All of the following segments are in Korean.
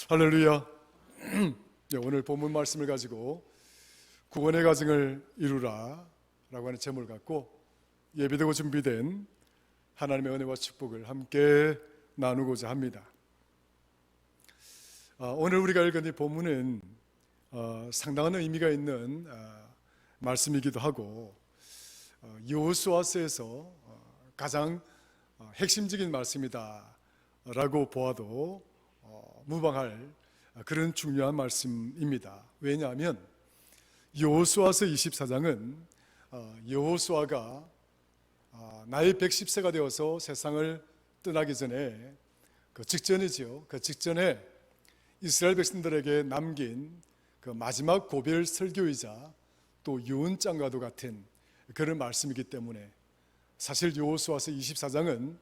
할렐루야. 오늘 본문 말씀을 가지고 구원의 가정을 이루라 라고 하는 제목을 갖고 예비되고 준비된 하나님의 은혜와 축복을 함께 나누고자 합니다. 오늘 우리가 읽은 이 본문은 상당한 의미가 있는 말씀이기도 하고 여호수아서에서 가장 핵심적인 말씀이다 라고 보아도 무방할 그런 중요한 말씀입니다. 왜냐하면 여호수아서 24장은 여호수아가 나이 110세가 되어서 세상을 떠나기 전에 그 직전이죠. 그 직전에 이스라엘 백성들에게 남긴 그 마지막 고별 설교이자 또 유언장과도 같은 그런 말씀이기 때문에 사실 여호수아서 24장은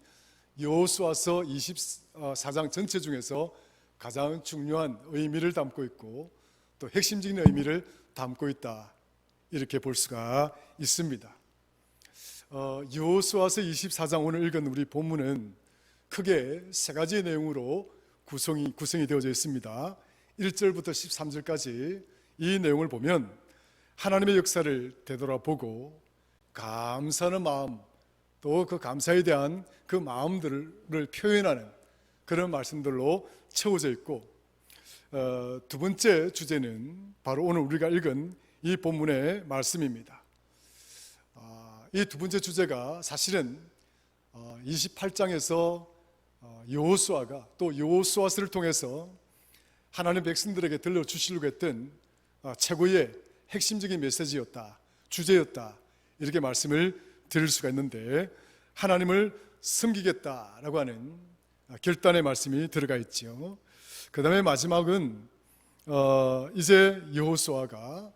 여호수아서 24장 전체 중에서 가장 중요한 의미를 담고 있고 또 핵심적인 의미를 담고 있다, 이렇게 볼 수가 있습니다. 여호수아서 24장 오늘 읽은 우리 본문은 크게 세 가지의 내용으로 구성이 되어져 있습니다. 1절부터 13절까지 이 내용을 보면 하나님의 역사를 되돌아보고 감사하는 마음, 또 그 감사에 대한 그 마음들을 표현하는 그런 말씀들로 채워져 있고, 두 번째 주제는 바로 오늘 우리가 읽은 이 본문의 말씀입니다. 이 두 번째 주제가 사실은 28장에서 여호수아가 또 여호수아서를 통해서 하나님 백성들에게 들려주시려고 했던 최고의 핵심적인 메시지였다, 주제였다, 이렇게 말씀을 드릴 수가 있는데, 하나님을 섬기겠다라고 하는 결단의 말씀이 들어가 있죠. 그 다음에 마지막은 이제 여호수아가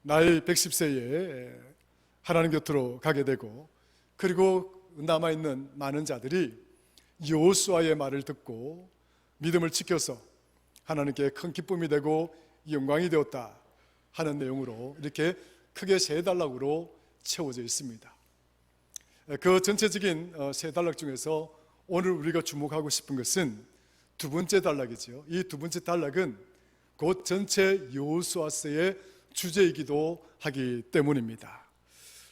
나이 110세에 하나님 곁으로 가게 되고, 그리고 남아있는 많은 자들이 여호수아의 말을 듣고 믿음을 지켜서 하나님께 큰 기쁨이 되고 영광이 되었다 하는 내용으로 이렇게 크게 세 단락으로 채워져 있습니다. 그 전체적인 세 단락 중에서 오늘 우리가 주목하고 싶은 것은 두 번째 단락이죠. 이 두 번째 단락은 곧 전체 여호수아서의 주제이기도 하기 때문입니다.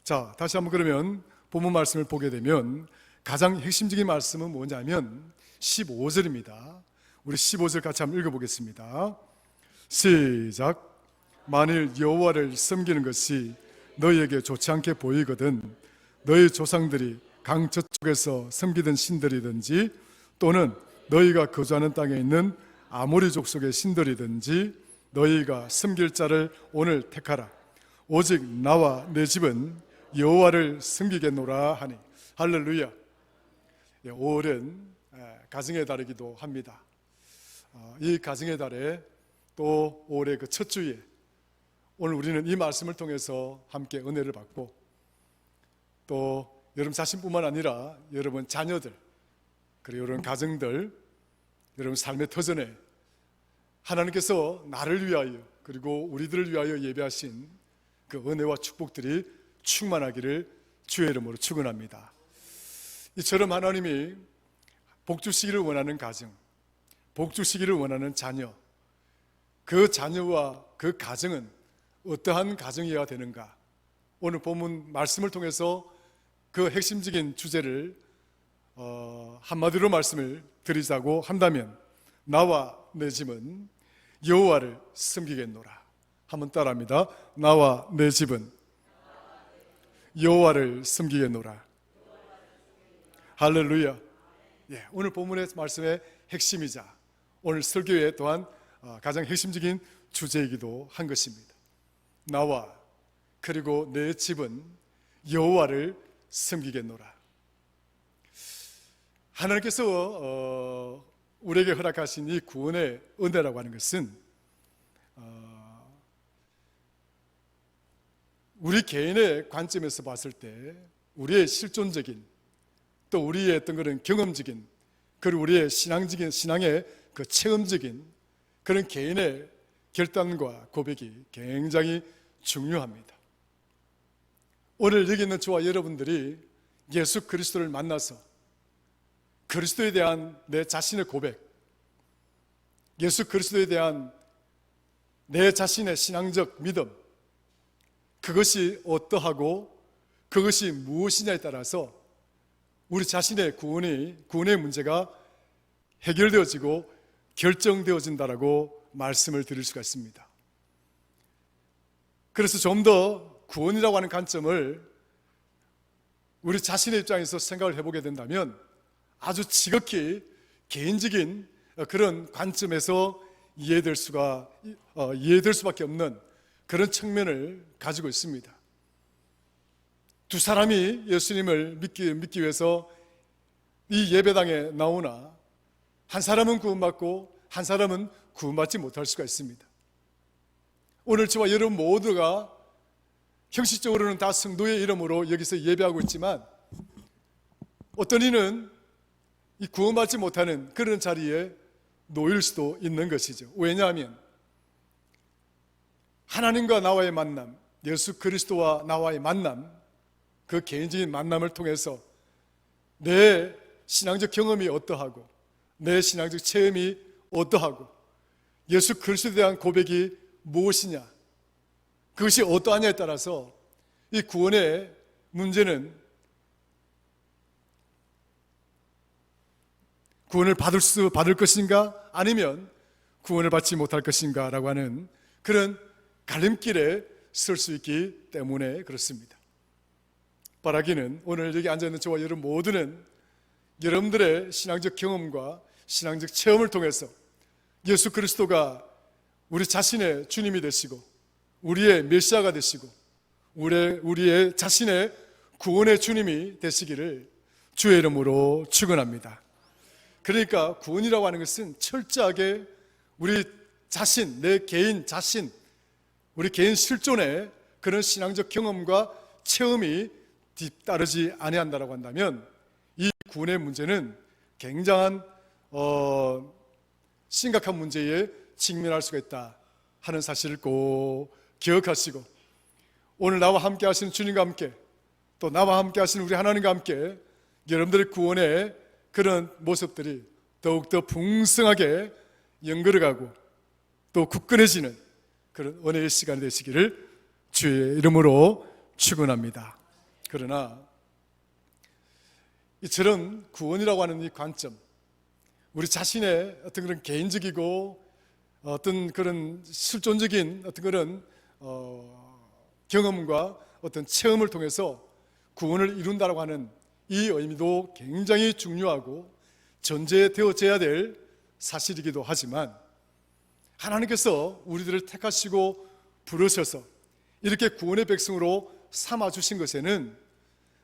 자, 다시 한번 그러면 본문 말씀을 보게 되면 가장 핵심적인 말씀은 뭐냐면 15절입니다. 우리 15절 같이 한번 읽어보겠습니다. 시작. 만일 여호와를 섬기는 것이 너희에게 좋지 않게 보이거든 너희 조상들이 강 저쪽에서 섬기던 신들이든지 또는 너희가 거주하는 땅에 있는 아모리 족속의 신들이든지 너희가 섬길 자를 오늘 택하라. 오직 나와 내 집은 여호와를 섬기겠노라 하니. 할렐루야. 5월은 가정의 달이기도 합니다. 이 가정의 달에 또 올해 그 첫 주에 오늘 우리는 이 말씀을 통해서 함께 은혜를 받고, 또 여러분 자신뿐만 아니라 여러분 자녀들, 그리고 여러분 가정들, 여러분 삶의 터전에 하나님께서 나를 위하여 그리고 우리들을 위하여 예배하신 그 은혜와 축복들이 충만하기를 주의 이름으로 축원합니다. 이처럼 하나님이 복 주시기를 원하는 가정, 복 주시기를 원하는 자녀, 그 자녀와 그 가정은 어떠한 가정이어야 되는가? 오늘 본문 말씀을 통해서 그 핵심적인 주제를 한마디로 말씀을 드리자고 한다면, 나와 내 집은 여호와를 섬기겠노라. 한번 따라합니다. 나와 내 집은 여호와를 섬기겠노라. 할렐루야. 오늘 본문의 말씀의 핵심이자 오늘 설교의 또한 가장 핵심적인 주제이기도 한 것입니다. 나와 그리고 내 집은 여호와를 섬기겠노라. 하나님께서 우리에게 허락하신 이 구원의 은혜라고 하는 것은 우리 개인의 관점에서 봤을 때 우리의 실존적인, 또 우리의 어떤 그런 경험적인, 그리고 우리의 신앙의 그 체험적인 그런 개인의 결단과 고백이 굉장히 중요합니다. 오늘 여기 있는 저와 여러분들이 예수 그리스도를 만나서 그리스도에 대한 내 자신의 고백, 예수 그리스도에 대한 내 자신의 신앙적 믿음, 그것이 어떠하고 그것이 무엇이냐에 따라서 우리 자신의 구원의 문제가 해결되어지고 결정되어진다라고 말씀을 드릴 수가 있습니다. 그래서 좀 더 구원이라고 하는 관점을 우리 자신의 입장에서 생각을 해보게 된다면 아주 지극히 개인적인 그런 관점에서 이해될 수밖에 없는 그런 측면을 가지고 있습니다. 두 사람이 예수님을 믿기 위해서 이 예배당에 나오나 한 사람은 구원받고 한 사람은 구원받지 못할 수가 있습니다. 오늘 저와 여러분 모두가 형식적으로는 다 성도의 이름으로 여기서 예배하고 있지만 어떤 이는 이 구원받지 못하는 그런 자리에 놓일 수도 있는 것이죠. 왜냐하면 하나님과 나와의 만남, 예수 그리스도와 나와의 만남, 그 개인적인 만남을 통해서 내 신앙적 경험이 어떠하고 내 신앙적 체험이 어떠하고 예수 그리스도에 대한 고백이 무엇이냐, 그것이 어떠하냐에 따라서 이 구원의 문제는 구원을 받을 것인가 아니면 구원을 받지 못할 것인가 라고 하는 그런 갈림길에 설 수 있기 때문에 그렇습니다. 바라기는 오늘 여기 앉아있는 저와 여러분 모두는 여러분들의 신앙적 경험과 신앙적 체험을 통해서 예수 그리스도가 우리 자신의 주님이 되시고 우리의 메시아가 되시고 우리의 자신의 구원의 주님이 되시기를 주의 이름으로 축원합니다. 그러니까 구원이라고 하는 것은 철저하게 우리 자신, 내 개인 자신, 우리 개인 실존의 그런 신앙적 경험과 체험이 뒤따르지 아니한다라고 한다면 이 구원의 문제는 굉장한 심각한 문제에 직면할 수가 있다 하는 사실을 꼭 기억하시고 오늘 나와 함께 하시는 주님과 함께 또 나와 함께 하시는 우리 하나님과 함께 여러분들의 구원의 그런 모습들이 더욱더 풍성하게 연결해가고 또 굳건해지는 그런 은혜의 시간이 되시기를 주의 이름으로 축원합니다. 그러나 이처럼 구원이라고 하는 이 관점, 우리 자신의 어떤 그런 개인적이고 어떤 그런 실존적인 어떤 그런 경험과 어떤 체험을 통해서 구원을 이룬다라고 하는 이 의미도 굉장히 중요하고 전제되어져야 될 사실이기도 하지만 하나님께서 우리들을 택하시고 부르셔서 이렇게 구원의 백성으로 삼아주신 것에는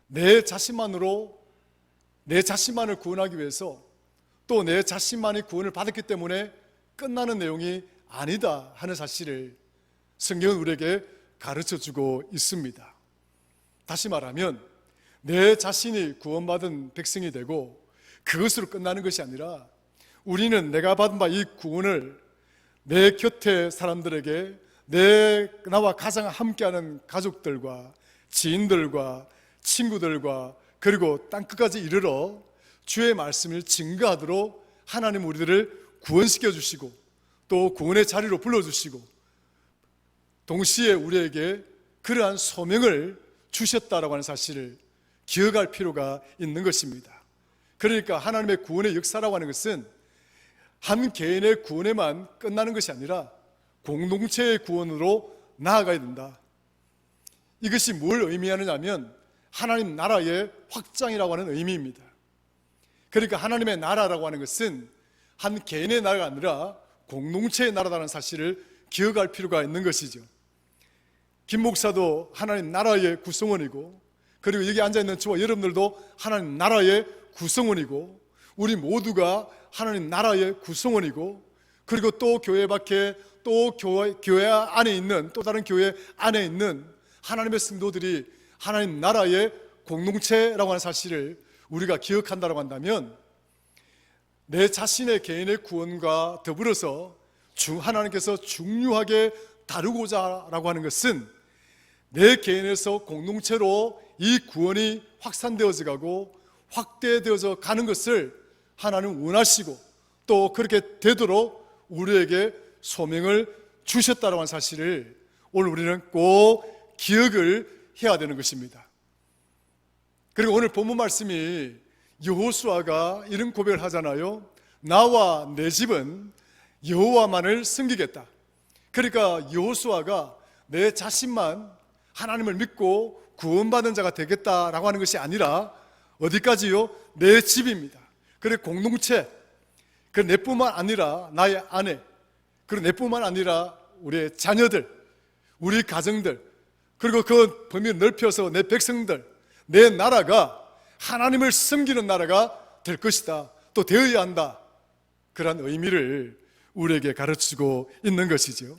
내 자신만을 구원하기 위해서 또 내 자신만이 구원을 받았기 때문에 끝나는 내용이 아니다 하는 사실을 성경은 우리에게 가르쳐주고 있습니다. 다시 말하면 내 자신이 구원받은 백성이 되고 그것으로 끝나는 것이 아니라 우리는 내가 받은 바 이 구원을 내 곁에 사람들에게 나와 가장 함께하는 가족들과 지인들과 친구들과 그리고 땅끝까지 이르러 주의 말씀을 증거하도록 하나님 우리들을 구원시켜 주시고 또 구원의 자리로 불러주시고 동시에 우리에게 그러한 소명을 주셨다라고 하는 사실을 기억할 필요가 있는 것입니다. 그러니까 하나님의 구원의 역사라고 하는 것은 한 개인의 구원에만 끝나는 것이 아니라 공동체의 구원으로 나아가야 된다. 이것이 뭘 의미하느냐 하면 하나님 나라의 확장이라고 하는 의미입니다. 그러니까 하나님의 나라라고 하는 것은 한 개인의 나라가 아니라 공동체의 나라라는 사실을 기억할 필요가 있는 것이죠. 김 목사도 하나님 나라의 구성원이고 그리고 여기 앉아있는 저와 여러분들도 하나님 나라의 구성원이고 우리 모두가 하나님 나라의 구성원이고 그리고 또 교회 밖에 또 교회 안에 있는 또 다른 교회 안에 있는 하나님의 성도들이 하나님 나라의 공동체라고 하는 사실을 우리가 기억한다고 한다면 내 자신의 개인의 구원과 더불어서 하나님께서 중요하게 다루고자 라고 하는 것은 내 개인에서 공동체로 이 구원이 확산되어져 가고 확대되어져 가는 것을 하나님 원하시고 또 그렇게 되도록 우리에게 소명을 주셨다는 사실을 오늘 우리는 꼭 기억을 해야 되는 것입니다. 그리고 오늘 본문 말씀이 여호수아가 이런 고백을 하잖아요. 나와 내 집은 여호와만을 섬기겠다. 그러니까 여호수아가 내 자신만 하나님을 믿고 구원받은 자가 되겠다라고 하는 것이 아니라 어디까지요? 내 집입니다. 그리고 공동체, 그 내뿐만 아니라 나의 아내, 그리고 내뿐만 아니라 우리의 자녀들, 우리 가정들, 그리고 그 범위를 넓혀서 내 백성들, 내 나라가 하나님을 섬기는 나라가 될 것이다, 또 되어야 한다, 그런 의미를 우리에게 가르치고 있는 것이죠.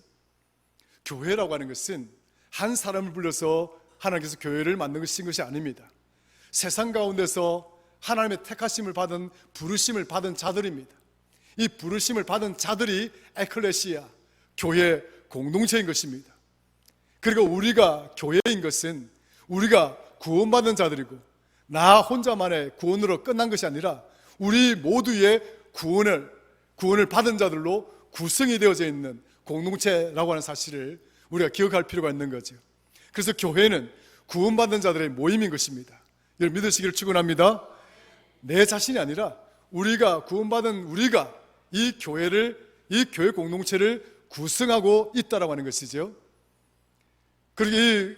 교회라고 하는 것은 한 사람을 불러서 하나님께서 교회를 만든 것이 아닙니다. 세상 가운데서 하나님의 택하심을 받은, 부르심을 받은 자들입니다. 이 부르심을 받은 자들이 에클레시아, 교회 공동체인 것입니다. 그리고 우리가 교회인 것은 우리가 구원받은 자들이고 나 혼자만의 구원으로 끝난 것이 아니라 우리 모두의 구원을 받은 자들로 구성이 되어져 있는 공동체라고 하는 사실을 우리가 기억할 필요가 있는 거죠. 그래서 교회는 구원받은 자들의 모임인 것입니다. 여러분 믿으시기를 축원합니다. 내 자신이 아니라 우리가 구원받은 우리가 이 교회 공동체를 구성하고 있다라고 하는 것이죠. 그리고 이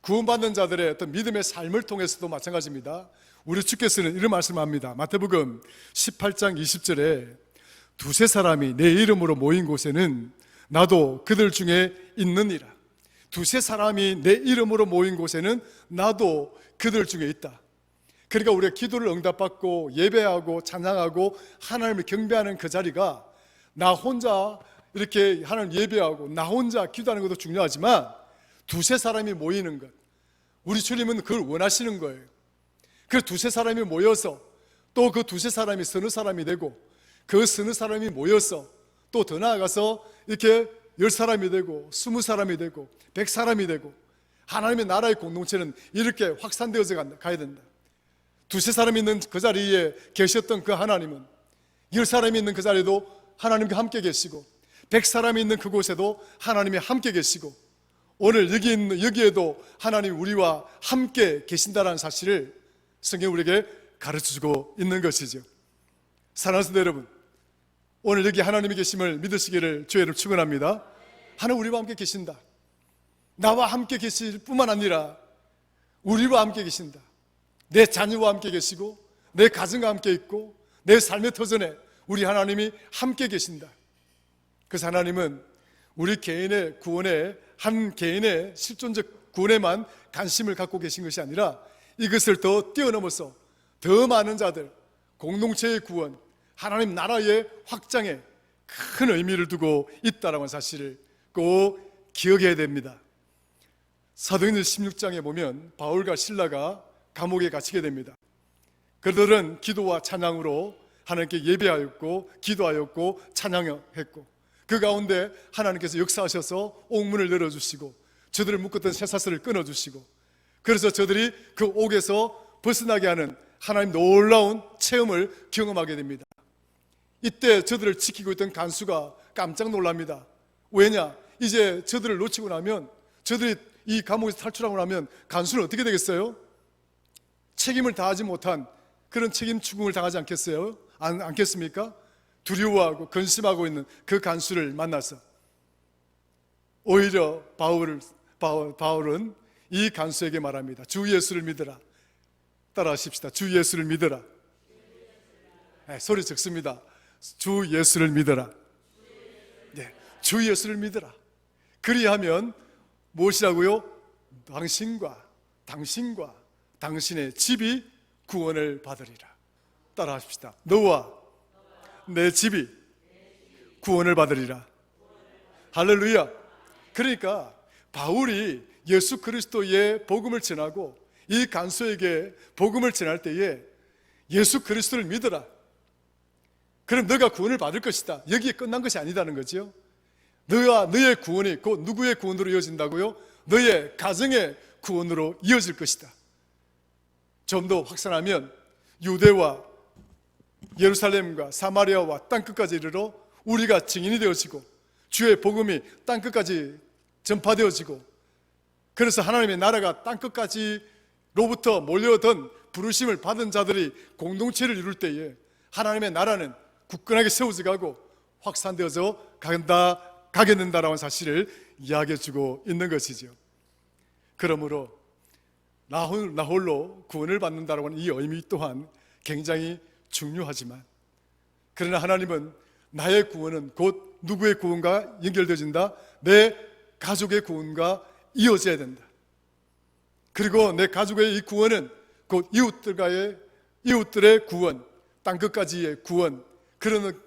구원받는 자들의 어떤 믿음의 삶을 통해서도 마찬가지입니다. 우리 주께서는 이런 말씀을 합니다. 마태복음 18장 20절에 두세 사람이 내 이름으로 모인 곳에는 나도 그들 중에 있느니라. 두세 사람이 내 이름으로 모인 곳에는 나도 그들 중에 있다. 그러니까 우리가 기도를 응답받고 예배하고 찬양하고 하나님을 경배하는 그 자리가 나 혼자 이렇게 하나님 예배하고 나 혼자 기도하는 것도 중요하지만 두세 사람이 모이는 것, 우리 주님은 그걸 원하시는 거예요. 그 두세 사람이 모여서 또 그 두세 사람이 서너 사람이 되고 그 서너 사람이 모여서 또 더 나아가서 이렇게 10사람이 되고 20사람이 되고 100사람이 되고 하나님의 나라의 공동체는 이렇게 확산되어져 가야 된다. 두세 사람이 있는 그 자리에 계셨던 그 하나님은 10사람이 있는 그 자리에도 하나님과 함께 계시고 100사람이 있는 그곳에도 하나님이 함께 계시고 오늘 여기에도 하나님이 우리와 함께 계신다는 사실을 성경이 우리에게 가르쳐주고 있는 것이죠. 사랑하는 성도 여러분, 오늘 여기 하나님이 계심을 믿으시기를 주의를 축원합니다. 하나님 우리와 함께 계신다. 나와 함께 계실 뿐만 아니라 우리와 함께 계신다. 내 자녀와 함께 계시고 내 가정과 함께 있고 내 삶의 터전에 우리 하나님이 함께 계신다. 그래서 하나님은 우리 개인의 구원에, 한 개인의 실존적 구원에만 관심을 갖고 계신 것이 아니라 이것을 더 뛰어넘어서 더 많은 자들, 공동체의 구원, 하나님 나라의 확장에 큰 의미를 두고 있다는 사실을 꼭 기억해야 됩니다. 사도행전 16장에 보면 바울과 실라가 감옥에 갇히게 됩니다. 그들은 기도와 찬양으로 하나님께 예배하였고 기도하였고 찬양했고 그 가운데 하나님께서 역사하셔서 옥문을 열어주시고 저들을 묶었던 쇠사슬을 끊어주시고 그래서 저들이 그 옥에서 벗어나게 하는 하나님 놀라운 체험을 경험하게 됩니다. 이때 저들을 지키고 있던 간수가 깜짝 놀랍니다. 왜냐? 이제 저들을 놓치고 나면, 저들이 이 감옥에서 탈출하고 나면 간수는 어떻게 되겠어요? 책임을 다하지 못한 그런 책임 추궁을 당하지 않겠어요? 않겠습니까? 두려워하고 근심하고 있는 그 간수를 만나서 오히려 바울은 이 간수에게 말합니다. 주 예수를 믿으라. 따라하십시다. 주 예수를 믿으라. 네, 소리 적습니다. 주 예수를 믿어라. 네, 주 예수를 믿어라. 그리하면 무엇이라고요? 당신과 당신의 집이 구원을 받으리라. 따라하십시다. 너와 내 집이 구원을 받으리라. 할렐루야. 그러니까 바울이 예수 그리스도의 복음을 전하고 이 간수에게 복음을 전할 때에 예수 그리스도를 믿어라. 그럼 너가 구원을 받을 것이다. 여기에 끝난 것이 아니다는 거죠. 너와 너의 구원이 곧 누구의 구원으로 이어진다고요? 너의 가정의 구원으로 이어질 것이다. 좀 더 확산하면 유대와 예루살렘과 사마리아와 땅끝까지 이르러 우리가 증인이 되어지고 주의 복음이 땅끝까지 전파되어지고, 그래서 하나님의 나라가 땅끝까지로부터 몰려오던 부르심을 받은 자들이 공동체를 이룰 때에 하나님의 나라는 굳건하게 세워져 가고 확산되어서 가게 된다라는 사실을 이야기해 주고 있는 것이죠. 그러므로 나 홀로 구원을 받는다라고 하는 이 의미 또한 굉장히 중요하지만, 그러나 하나님은 나의 구원은 곧 누구의 구원과 연결되어진다? 내 가족의 구원과 이어져야 된다. 그리고 내 가족의 이 구원은 곧 이웃들의 구원, 땅끝까지의 구원, 그런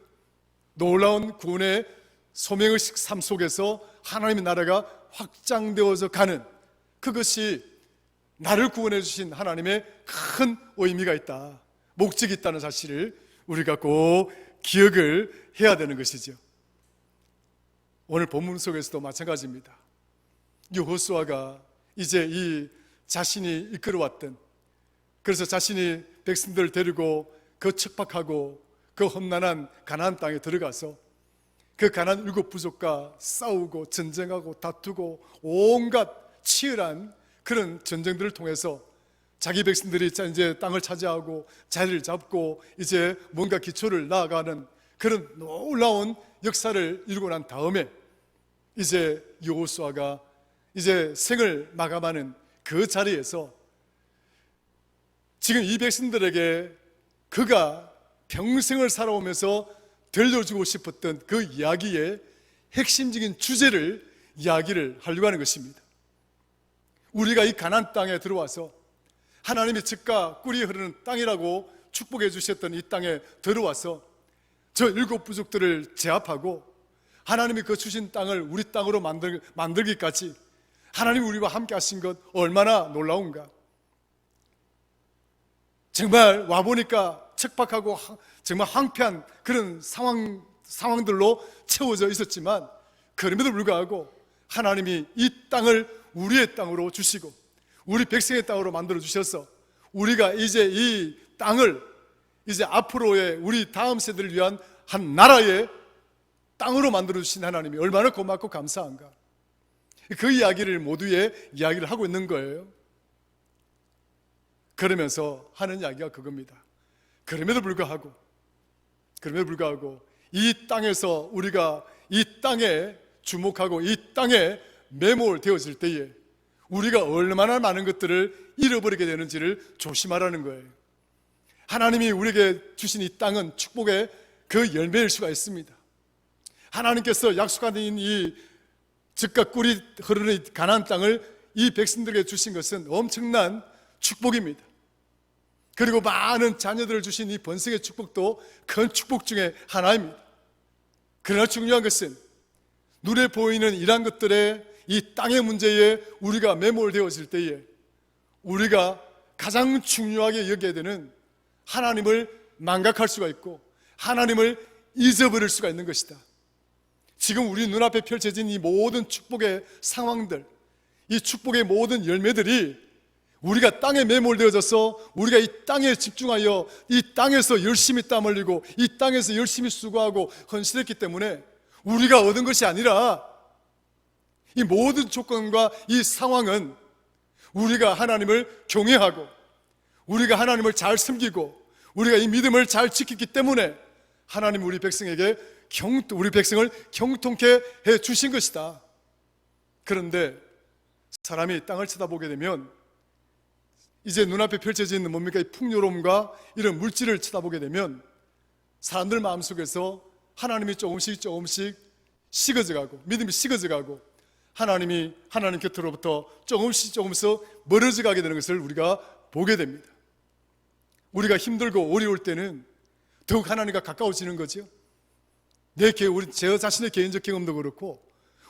놀라운 구원의 소명의 삶 속에서 하나님의 나라가 확장되어져 가는, 그것이 나를 구원해 주신 하나님의 큰 의미가 있다, 목적이 있다는 사실을 우리가 꼭 기억을 해야 되는 것이죠. 오늘 본문 속에서도 마찬가지입니다. 여호수아가 이제 이 자신이 이끌어왔던, 그래서 자신이 백성들을 데리고 그 척박하고 그 험난한 가나안 땅에 들어가서 그 가나안 7 부족과 싸우고 전쟁하고 다투고 온갖 치열한 그런 전쟁들을 통해서 자기 백성들이 이제 땅을 차지하고 자리를 잡고 이제 뭔가 기초를 나아가는 그런 놀라운 역사를 이루고 난 다음에 이제 여호수아가 이제 생을 마감하는 그 자리에서 지금 이 백성들에게 그가 평생을 살아오면서 들려주고 싶었던 그 이야기의 핵심적인 주제를 이야기를 하려고 하는 것입니다. 우리가 이 가나안 땅에 들어와서 하나님이 젖과 꿀이 흐르는 땅이라고 축복해 주셨던 이 땅에 들어와서 저 7 부족들을 제압하고 하나님이 그 주신 땅을 우리 땅으로 만들기까지 하나님이 우리와 함께 하신 것 얼마나 놀라운가. 정말 와보니까 척박하고 정말 황폐한 그런 상황들로 채워져 있었지만, 그럼에도 불구하고 하나님이 이 땅을 우리의 땅으로 주시고 우리 백성의 땅으로 만들어 주셔서 우리가 이제 이 땅을 이제 앞으로의 우리 다음 세대를 위한 한 나라의 땅으로 만들어 주신 하나님이 얼마나 고맙고 감사한가. 그 이야기를 모두의 이야기를 하고 있는 거예요. 그러면서 하는 이야기가 그겁니다. 그럼에도 불구하고 이 땅에서 우리가 이 땅에 주목하고 이 땅에 매몰되어질 때에 우리가 얼마나 많은 것들을 잃어버리게 되는지를 조심하라는 거예요. 하나님이 우리에게 주신 이 땅은 축복의 그 열매일 수가 있습니다. 하나님께서 약속하신 이 젖과 꿀이 흐르는 이 가나안 땅을 이 백성들에게 주신 것은 엄청난 축복입니다. 그리고 많은 자녀들을 주신 이 번성의 축복도 큰 축복 중에 하나입니다. 그러나 중요한 것은 눈에 보이는 이러한 것들의 이 땅의 문제에 우리가 매몰되어질 때에 우리가 가장 중요하게 여겨야 되는 하나님을 망각할 수가 있고 하나님을 잊어버릴 수가 있는 것이다. 지금 우리 눈앞에 펼쳐진 이 모든 축복의 상황들, 이 축복의 모든 열매들이 우리가 땅에 매몰되어져서 우리가 이 땅에 집중하여 이 땅에서 열심히 땀 흘리고 이 땅에서 열심히 수고하고 헌신했기 때문에 우리가 얻은 것이 아니라 이 모든 조건과 이 상황은 우리가 하나님을 경외하고 우리가 하나님을 잘 섬기고 우리가 이 믿음을 잘 지켰기 때문에 하나님 우리 백성에게 우리 백성을 경통케 해 주신 것이다. 그런데 사람이 땅을 쳐다보게 되면 이제 눈앞에 펼쳐져 있는 뭡니까? 이 풍요로움과 이런 물질을 쳐다보게 되면 사람들 마음속에서 하나님이 조금씩 식어져 가고 믿음이 식어져 가고 하나님 곁으로부터 조금씩 멀어져 가게 되는 것을 우리가 보게 됩니다. 우리가 힘들고 어려울 때는 더욱 하나님과 가까워지는 거죠. 제 자신의 개인적 경험도 그렇고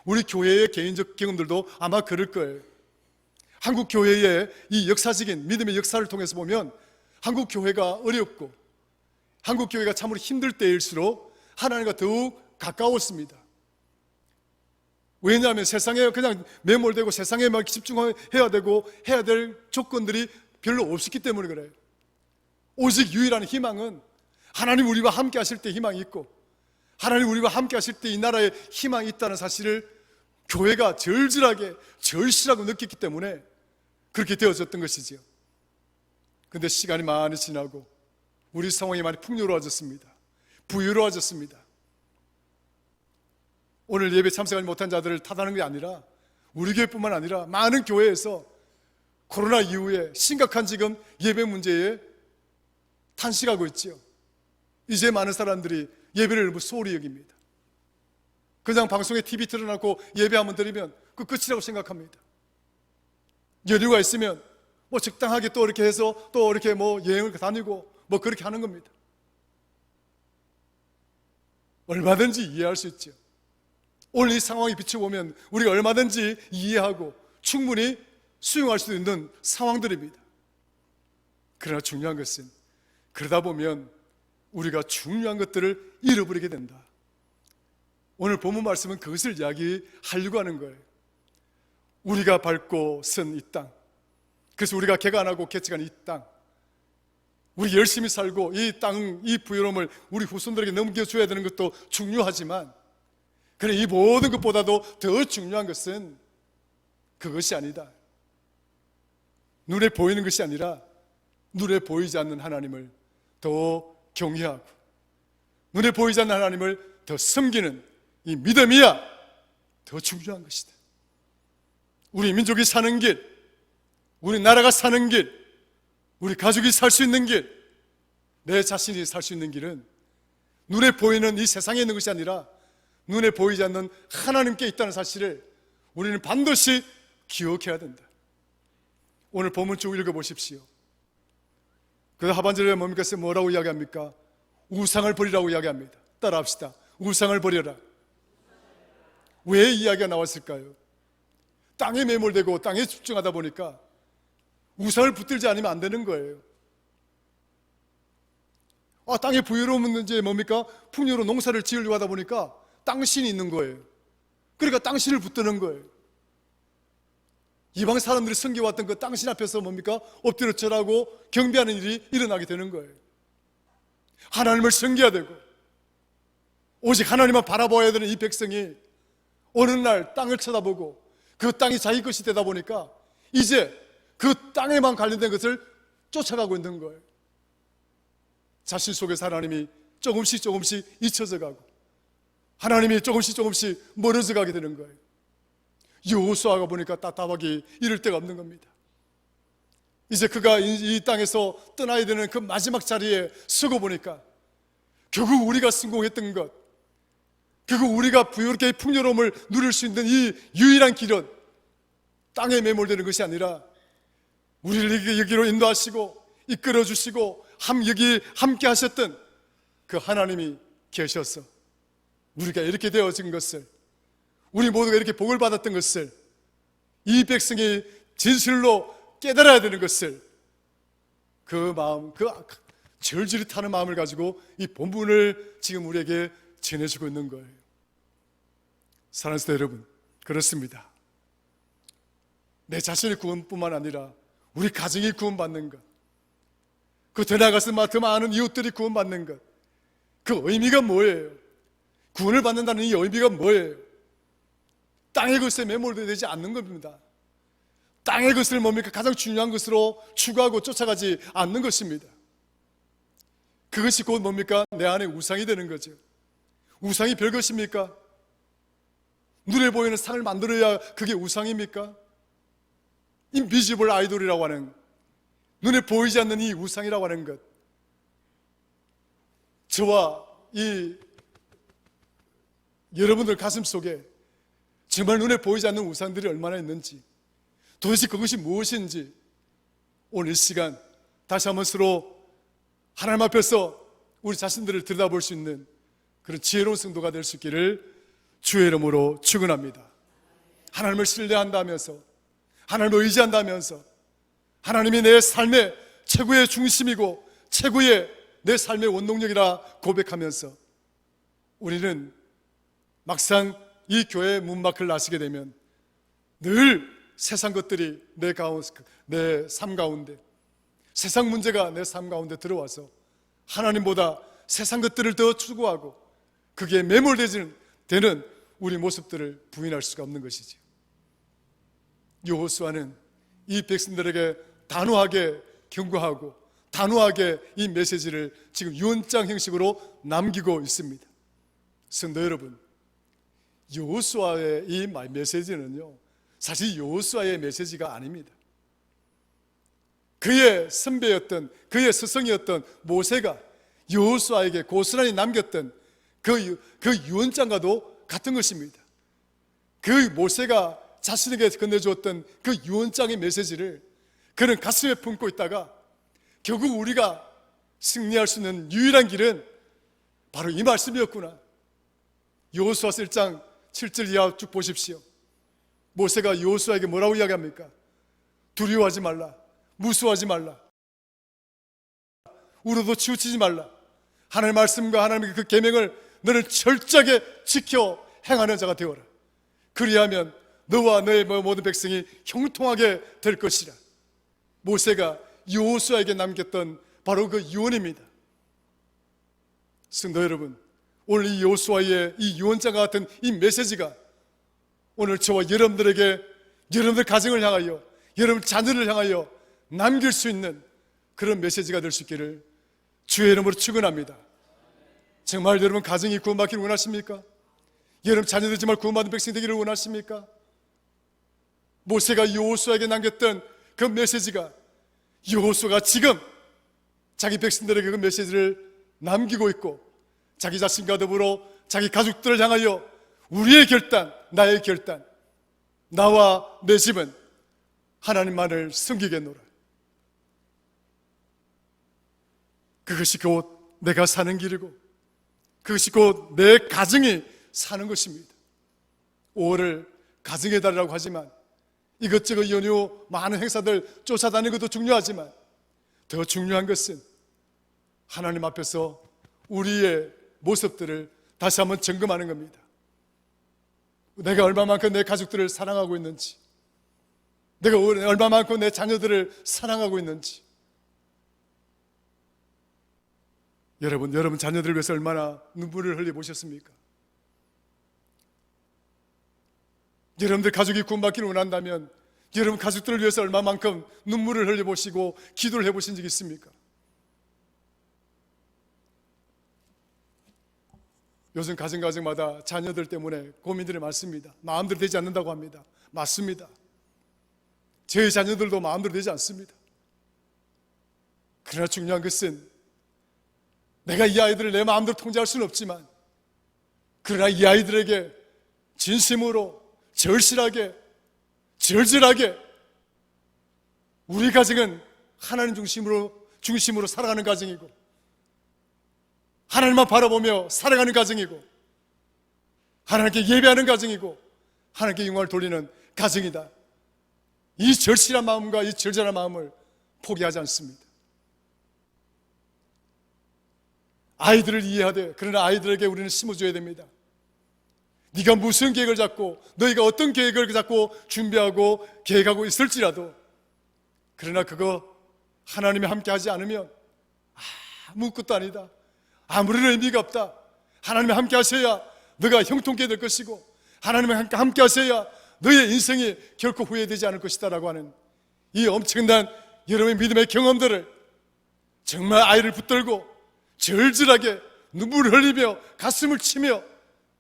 우리 교회의 개인적 경험들도 아마 그럴 거예요. 한국 교회의 이 역사적인 믿음의 역사를 통해서 보면 한국 교회가 어렵고 한국 교회가 참으로 힘들 때일수록 하나님과 더욱 가까웠습니다. 왜냐하면 세상에 그냥 매몰되고 세상에만 집중해야 되고 해야 될 조건들이 별로 없었기 때문에 그래요. 오직 유일한 희망은 하나님 우리와 함께 하실 때 희망이 있고 하나님 우리와 함께 하실 때 이 나라에 희망이 있다는 사실을 교회가 절실하게 절실하고 느꼈기 때문에 그렇게 되어졌던 것이지요. 그런데 시간이 많이 지나고 우리 상황이 많이 풍요로워졌습니다. 부유로워졌습니다. 오늘 예배 참석하지 못한 자들을 탓하는 게 아니라 우리 교회뿐만 아니라 많은 교회에서 코로나 이후에 심각한 지금 예배 문제에 탄식하고 있지요. 이제 많은 사람들이 예배를 너무 소홀히 여깁니다. 그냥 방송에 TV 틀어놓고 예배 한번 드리면 그 끝이라고 생각합니다. 여유가 있으면 뭐 적당하게 또 이렇게 해서 또 이렇게 뭐 여행을 다니고 뭐 그렇게 하는 겁니다. 얼마든지 이해할 수 있죠. 오늘 이 상황에 비춰보면 우리가 얼마든지 이해하고 충분히 수용할 수 있는 상황들입니다. 그러나 중요한 것은 그러다 보면 우리가 중요한 것들을 잃어버리게 된다. 오늘 본문 말씀은 그것을 이야기하려고 하는 거예요. 우리가 밟고 선 이 땅, 그래서 우리가 개간하고 개척한 이 땅, 우리 열심히 살고 이 땅, 이 부유로움을 우리 후손들에게 넘겨줘야 되는 것도 중요하지만, 그래 이 모든 것보다도 더 중요한 것은 그것이 아니다. 눈에 보이는 것이 아니라 눈에 보이지 않는 하나님을 더 경외하고 눈에 보이지 않는 하나님을 더 섬기는 이 믿음이야 더 중요한 것이다. 우리 민족이 사는 길, 우리 나라가 사는 길, 우리 가족이 살 수 있는 길, 내 자신이 살 수 있는 길은 눈에 보이는 이 세상에 있는 것이 아니라 눈에 보이지 않는 하나님께 있다는 사실을 우리는 반드시 기억해야 된다. 오늘 본문 쭉 읽어보십시오. 그 하반절에 뭡니까? 뭐라고 이야기합니까? 우상을 버리라고 이야기합니다. 따라합시다. 우상을 버려라. 왜 이야기가 나왔을까요? 땅에 매몰되고 땅에 집중하다 보니까 우상을 붙들지 않으면 안 되는 거예요. 땅에 부유로운 이제 뭡니까? 풍요로 농사를 지으려고 하다 보니까 땅신이 있는 거예요. 그러니까 땅신을 붙드는 거예요. 이방 사람들이 섬겨왔던 그 땅신 앞에서 뭡니까? 엎드려 절하고 경배하는 일이 일어나게 되는 거예요. 하나님을 섬겨야 되고 오직 하나님만 바라봐야 되는 이 백성이 어느 날 땅을 쳐다보고 그 땅이 자기 것이 되다 보니까 이제 그 땅에만 관련된 것을 쫓아가고 있는 거예요. 자신 속에서 하나님이 조금씩 잊혀져 가고 하나님이 조금씩 멀어져 가게 되는 거예요. 여호수아가 보니까 답답하기 이를 데가 없는 겁니다. 이제 그가 이 땅에서 떠나야 되는 그 마지막 자리에 서고 보니까 결국 우리가 성공했던 것, 결국 우리가 부유롭게 풍요로움을 누릴 수 있는 이 유일한 길은 땅에 매몰되는 것이 아니라 우리를 여기로 인도하시고 이끌어 주시고 여기 함께 하셨던 그 하나님이 계셔서 우리가 이렇게 되어진 것을, 우리 모두가 이렇게 복을 받았던 것을 이 백성이 진실로 깨달아야 되는 것을, 그 마음, 그 절절히 타는 마음을 가지고 이 본문을 지금 우리에게 전해주고 있는 거예요. 사랑하는 성도 여러분, 그렇습니다. 내 자신의 구원뿐만 아니라 우리 가정이 구원받는 것, 그 더 나아가서 더 많은 이웃들이 구원받는 것, 그 의미가 뭐예요? 구원을 받는다는 이 의미가 뭐예요? 땅의 것에 매몰되지 않는 겁니다. 땅의 것을 뭡니까? 가장 중요한 것으로 추구하고 쫓아가지 않는 것입니다. 그것이 곧 뭡니까? 내 안에 우상이 되는 거죠. 우상이 별것입니까? 눈에 보이는 상을 만들어야 그게 우상입니까? 인비지블 아이돌이라고 하는, 눈에 보이지 않는 이 우상이라고 하는 것, 저와 이 여러분들 가슴 속에 정말 눈에 보이지 않는 우상들이 얼마나 있는지, 도대체 그것이 무엇인지 오늘 이 시간 다시 한번 서로 하나님 앞에서 우리 자신들을 들여다볼 수 있는 그런 지혜로운 성도가 될 수 있기를 주의 이름으로 축원합니다. 하나님을 신뢰한다면서, 하나님을 의지한다면서, 하나님이 내 삶의 최고의 중심이고 최고의 내 삶의 원동력이라 고백하면서 우리는 막상 이 교회 문 밖을 나서게 되면 늘 세상 것들이 내 삶 가운데, 세상 문제가 내 삶 가운데 들어와서 하나님보다 세상 것들을 더 추구하고 그게 되는 우리 모습들을 부인할 수가 없는 것이죠. 여호수아는 이 백성들에게 단호하게 경고하고 단호하게 이 메시지를 지금 유언장 형식으로 남기고 있습니다. 성도 여러분, 여호수아의 이 메시지는요, 사실 여호수아의 메시지가 아닙니다. 그의 선배였던, 그의 스승이었던 모세가 여호수아에게 고스란히 남겼던 그 유언장과도 같은 것입니다. 그 모세가 자신에게 건네주었던 그 유언장의 메시지를 그는 가슴에 품고 있다가 결국 우리가 승리할 수 있는 유일한 길은 바로 이 말씀이었구나. 여호수아서 1장 7절 이하 쭉 보십시오. 모세가 여호수아에게 뭐라고 이야기합니까? 두려워하지 말라, 무수하지 말라, 울어도 치우치지 말라. 하나님의 말씀과 하나님의 그 계명을 너는 철저하게 지켜 행하는 자가 되어라. 그리하면 너와 너의 모든 백성이 형통하게 될 것이라. 모세가 여호수아에게 남겼던 바로 그 유언입니다. 성도 여러분, 오늘 이 여호수아의 이 유언장과 같은 이 메시지가 오늘 저와 여러분들에게 여러분들 가정을 향하여 여러분 자녀를 향하여 남길 수 있는 그런 메시지가 될 수 있기를 주의 이름으로 축원합니다. 정말 여러분 가정이 구원받기를 원하십니까? 여러분 자녀들 정말 구원받은 백성이 되기를 원하십니까? 모세가 여호수아에게 남겼던 그 메시지가 여호수아가 지금 자기 백성들에게 그 메시지를 남기고 있고 자기 자신과 더불어 자기 가족들을 향하여 우리의 결단, 나의 결단, 나와 내 집은 하나님만을 섬기겠노라. 그것이 곧 내가 사는 길이고 그것이 곧 내 가정이 사는 것입니다. 5월을 가정의 달이라고 하지만 이것저것 연휴 많은 행사들 쫓아다니는 것도 중요하지만 더 중요한 것은 하나님 앞에서 우리의 모습들을 다시 한번 점검하는 겁니다. 내가 얼마만큼 내 가족들을 사랑하고 있는지, 내가 얼마만큼 내 자녀들을 사랑하고 있는지. 여러분 자녀들을 위해서 얼마나 눈물을 흘려보셨습니까? 여러분들 가족이 구원받기를 원한다면 여러분 가족들을 위해서 얼마만큼 눈물을 흘려보시고 기도를 해보신 적이 있습니까? 요즘 가정마다 자녀들 때문에 고민들이 많습니다. 마음대로 되지 않는다고 합니다. 맞습니다. 저희 자녀들도 마음대로 되지 않습니다. 그러나 중요한 것은 내가 이 아이들을 내 마음대로 통제할 수는 없지만 그러나 이 아이들에게 진심으로 절실하게 절절하게 우리 가정은 하나님 중심으로 살아가는 가정이고 하나님만 바라보며 살아가는 가정이고 하나님께 예배하는 가정이고 하나님께 영광을 돌리는 가정이다. 이 절실한 마음과 이 절절한 마음을 포기하지 않습니다. 아이들을 이해하되 그러나 아이들에게 우리는 심어줘야 됩니다. 네가 무슨 계획을 잡고 너희가 어떤 계획을 잡고 준비하고 계획하고 있을지라도 그러나 그거 하나님이 함께 하지 않으면 아무것도 아니다. 아무런 의미가 없다. 하나님이 함께 하셔야 너가 형통케 될 것이고 하나님이 함께 하셔야 너의 인생이 결코 후회되지 않을 것이다 라고 하는 이 엄청난 여러분의 믿음의 경험들을 정말 아이를 붙들고 절절하게 눈물을 흘리며 가슴을 치며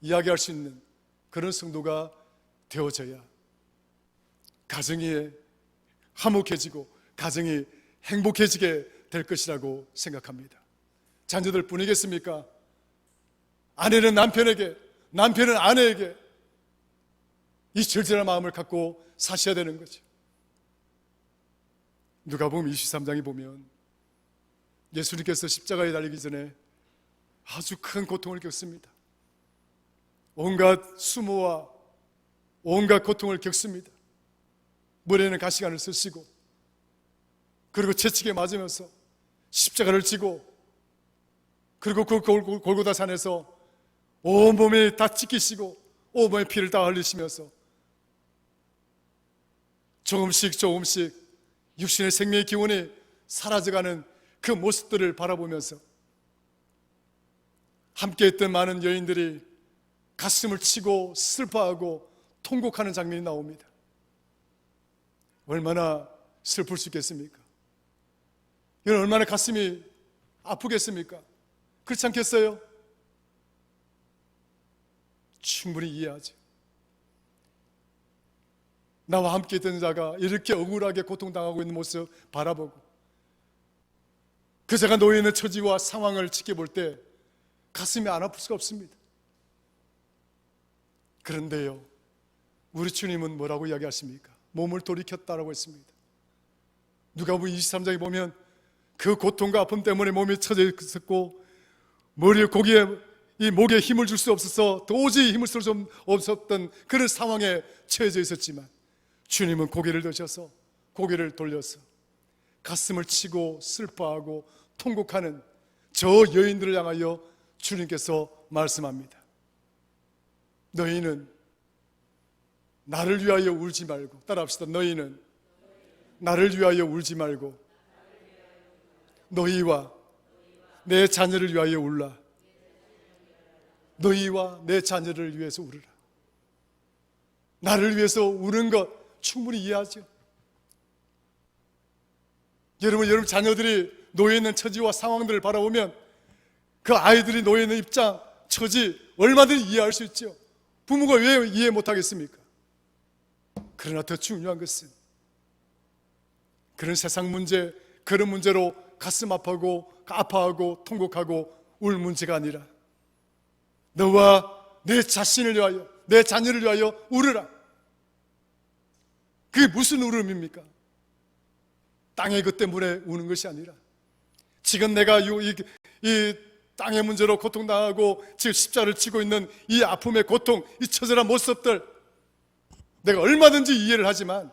이야기할 수 있는 그런 성도가 되어져야 가정이 화목해지고 가정이 행복해지게 될 것이라고 생각합니다. 자녀들 뿐이겠습니까? 아내는 남편에게, 남편은 아내에게 이 절절한 마음을 갖고 사셔야 되는 거죠. 누가복음 23장에 보면 예수님께서 십자가에 달리기 전에 아주 큰 고통을 겪습니다. 온갖 수모와 온갖 고통을 겪습니다. 머리에는 가시관을 쓰시고 그리고 채찍에 맞으면서 십자가를 지고 그리고 그 골고다 산에서 온몸에 다 찢기시고 온몸에 피를 다 흘리시면서 조금씩 육신의 생명의 기운이 사라져가는 그 모습들을 바라보면서 함께 했던 많은 여인들이 가슴을 치고 슬퍼하고 통곡하는 장면이 나옵니다. 얼마나 슬플 수 있겠습니까? 이건 얼마나 가슴이 아프겠습니까? 그렇지 않겠어요? 충분히 이해하죠. 나와 함께 있던 자가 이렇게 억울하게 고통당하고 있는 모습 바라보고 그 자가 놓여 있는 처지와 상황을 지켜볼 때 가슴이 안 아플 수가 없습니다. 그런데요, 우리 주님은 뭐라고 이야기하십니까? 몸을 돌이켰다라고 했습니다. 누가복음 23장에 보면 그 고통과 아픔 때문에 몸이 처져 있었고 머리에 고기에 이 목에 힘을 줄 수 없어서 도저히 힘을 쓸 수 없었던 그런 상황에 처해져 있었지만 주님은 고개를 드셔서 고개를 돌려서 가슴을 치고 슬퍼하고 통곡하는 저 여인들을 향하여 주님께서 말씀합니다. 너희는 나를 위하여 울지 말고, 따라합시다. 너희는 나를 위하여 울지 말고 너희와 내 자녀를 위하여 울라. 너희와 내 자녀를 위해서 울으라. 나를 위해서 우는 것 충분히 이해하죠. 여러분 자녀들이 놓여 있는 처지와 상황들을 바라보면 그 아이들이 놓여 있는 입장, 처지 얼마든지 이해할 수 있죠. 부모가 왜 이해 못하겠습니까? 그러나 더 중요한 것은 그런 세상 문제, 그런 문제로 가슴 아파하고 통곡하고 울 문제가 아니라 너와 내 자신을 위하여, 내 자녀를 위하여 울으라. 그게 무슨 울음입니까? 땅의 것 때문에 우는 것이 아니라 지금 내가 이 땅의 문제로 고통당하고 지금 십자를 치고 있는 이 아픔의 고통, 이 처절한 모습들 내가 얼마든지 이해를 하지만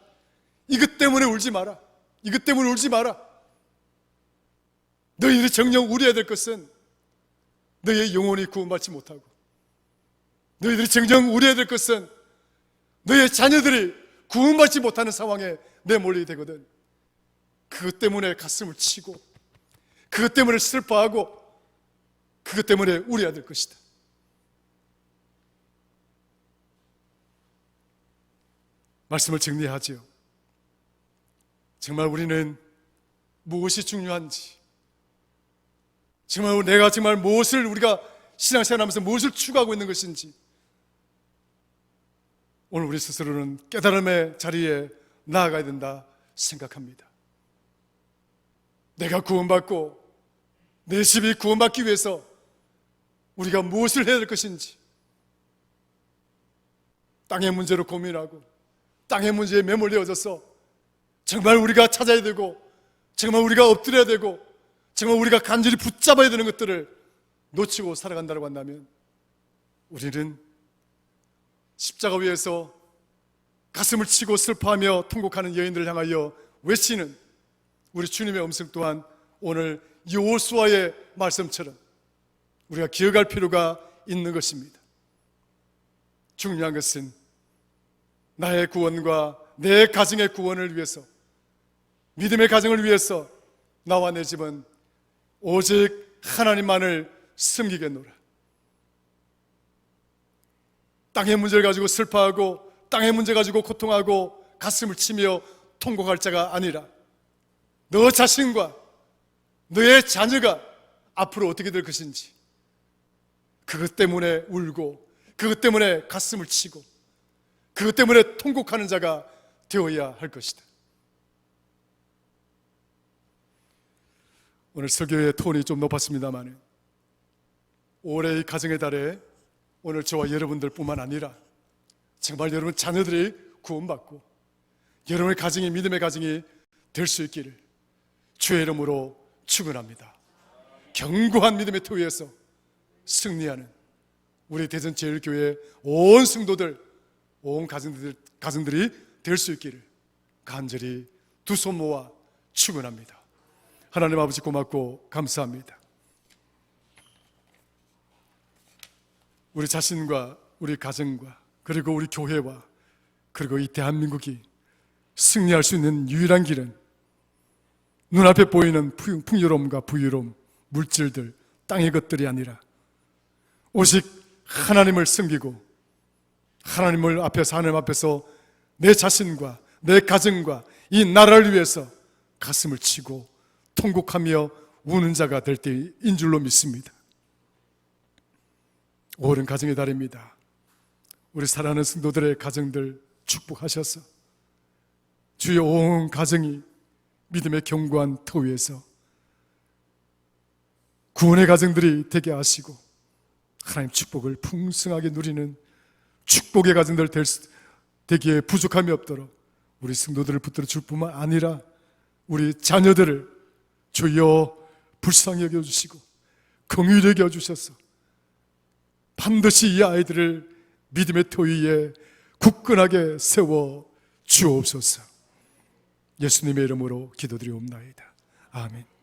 이것 때문에 울지 마라. 이것 때문에 울지 마라. 너희들이 정녕 울어야 될 것은 너희의 영혼이 구원받지 못하고 너희들이 정녕 울어야 될 것은 너희의 자녀들이 구원받지 못하는 상황에 내몰리게 되거든. 그것 때문에 가슴을 치고 그것 때문에 슬퍼하고 그것 때문에 울어야 될 것이다. 말씀을 정리하지요. 정말 우리는 무엇이 중요한지, 정말 내가 정말 무엇을 우리가 신앙생활하면서 무엇을 추구하고 있는 것인지 오늘 우리 스스로는 깨달음의 자리에 나아가야 된다 생각합니다. 내가 구원받고 내 집이 구원받기 위해서 우리가 무엇을 해야 될 것인지, 땅의 문제로 고민하고 땅의 문제에 매몰되어져서 정말 우리가 찾아야 되고 정말 우리가 엎드려야 되고 정말 우리가 간절히 붙잡아야 되는 것들을 놓치고 살아간다고 한다면 우리는 십자가 위에서 가슴을 치고 슬퍼하며 통곡하는 여인들을 향하여 외치는 우리 주님의 음성 또한 오늘 여호수아의 말씀처럼 우리가 기억할 필요가 있는 것입니다. 중요한 것은 나의 구원과 내 가정의 구원을 위해서, 믿음의 가정을 위해서 나와 내 집은 오직 하나님만을 섬기겠노라. 땅의 문제를 가지고 슬퍼하고 땅의 문제 가지고 고통하고 가슴을 치며 통곡할 자가 아니라 너 자신과 너의 자녀가 앞으로 어떻게 될 것인지 그것 때문에 울고 그것 때문에 가슴을 치고 그것 때문에 통곡하는 자가 되어야 할 것이다. 오늘 설교의 톤이 좀 높았습니다만 올해의 가정의 달에 오늘 저와 여러분들 뿐만 아니라 정말 여러분 자녀들이 구원받고 여러분의 가정이 믿음의 가정이 될 수 있기를 주의 이름으로 축원합니다. 견고한 믿음의 터 위에서 승리하는 우리 대전제일교회 온 성도들, 온 가정들이 될 수 있기를 간절히 두 손 모아 축원합니다. 하나님 아버지 고맙고 감사합니다. 우리 자신과 우리 가정과 그리고 우리 교회와 그리고 이 대한민국이 승리할 수 있는 유일한 길은 눈앞에 보이는 풍요로움과 부유로움, 물질들, 땅의 것들이 아니라 오직 하나님을 섬기고 하나님 앞에서 내 자신과 내 가정과 이 나라를 위해서 가슴을 치고 통곡하며 우는 자가 될 때인 줄로 믿습니다. 5월은 가정의 달입니다. 우리 사랑하는 성도들의 가정들 축복하셔서 주의 온 가정이 믿음의 견고한 터 위에서 구원의 가정들이 되게 하시고 하나님 축복을 풍성하게 누리는 축복의 가정들 되기에 부족함이 없도록 우리 성도들을 붙들어 줄 뿐만 아니라 우리 자녀들을 주여 불쌍히 여겨주시고 긍휼히 여겨주셔서 반드시 이 아이들을 믿음의 터 위에 굳건하게 세워 주옵소서. 예수님의 이름으로 기도드리옵나이다. 아멘.